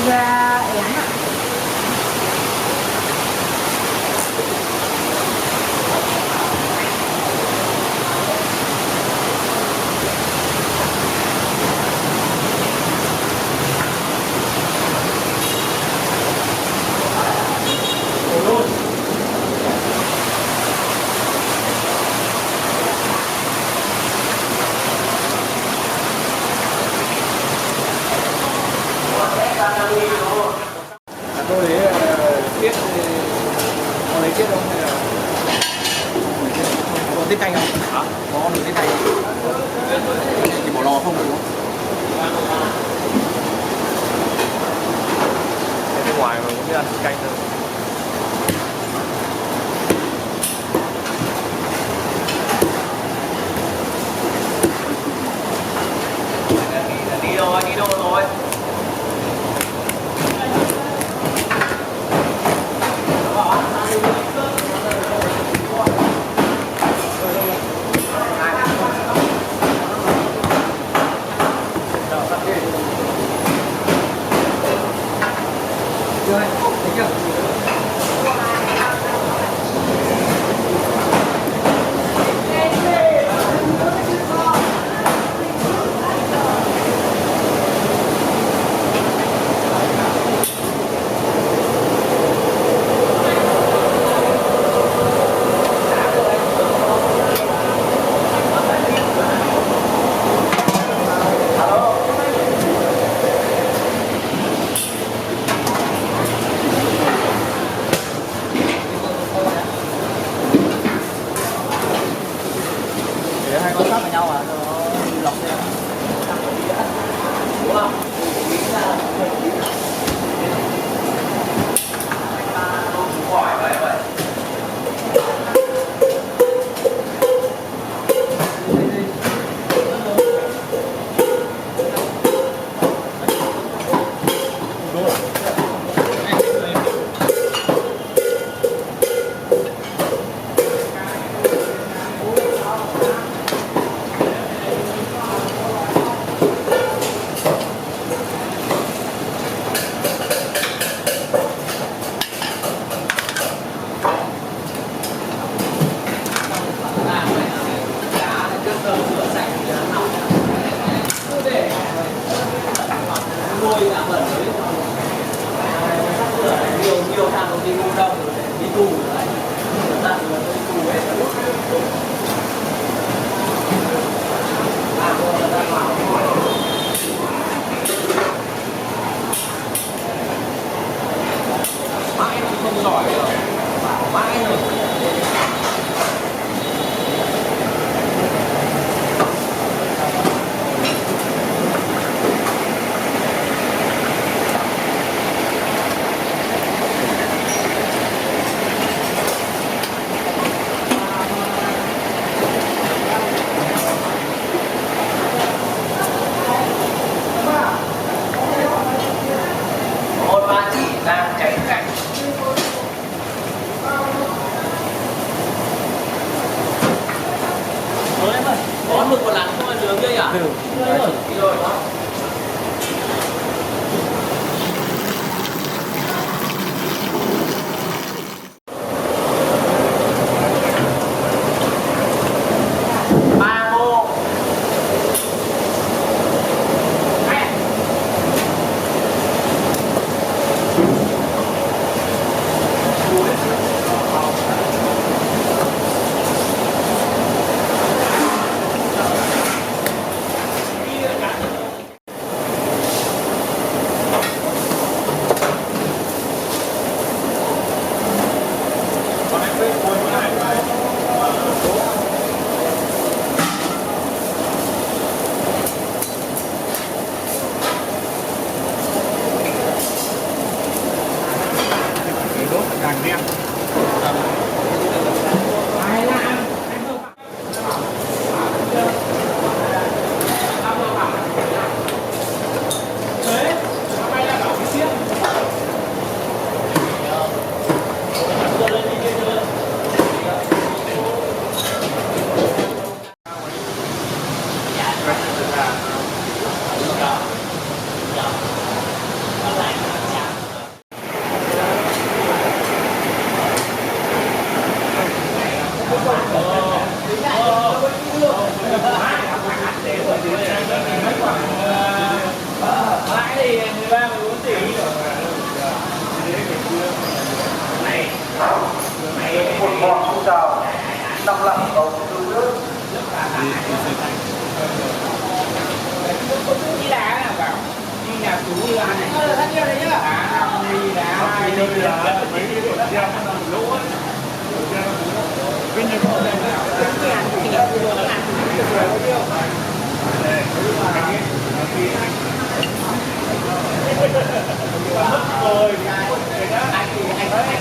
Gà én ạ. Tôi lấy tiết có lấy tiết không hay là có tiết canh không? Hả? Có được tiết canh không? Chỉ bỏ lò không đúng không? Bên ngoài mà cũng ăn canh thôi. Đi đâu rồi? Rồi, thấy chưa? Để hai con sắt với nhau à, cho nó lọc ra. Đúng không? Khỏi vậy vậy. Nhiều thằng công ty ngu đông đi tù rồi ta vừa đi tù hết rồi mãi không giỏi rồi mãi rồi. Đang cháy cạnh em ơi, có mực còn lắng không nướng đây à? Đi rồi đó. Càng riêng. Dạ. Bây giờ mấy cái của treo nó lỗ ấy. Bên như thế này rồi